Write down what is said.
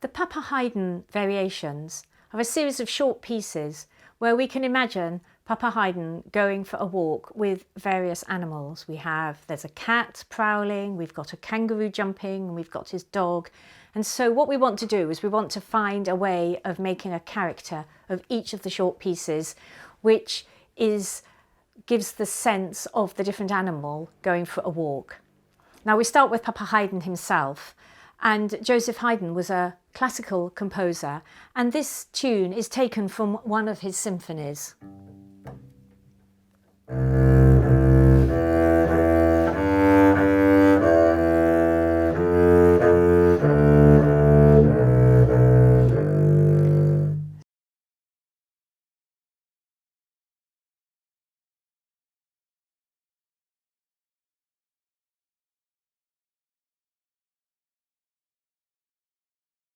The Papa Haydn variations are a series of short pieces where we can imagine Papa Haydn going for a walk with various animals. There's a cat prowling, we've got a kangaroo jumping, and we've got his dog. And so what we want to do is we want to find a way of making a character of each of the short pieces, which gives the sense of the different animal going for a walk. Now we start with Papa Haydn himself. And Joseph Haydn was a classical composer, and this tune is taken from one of his symphonies.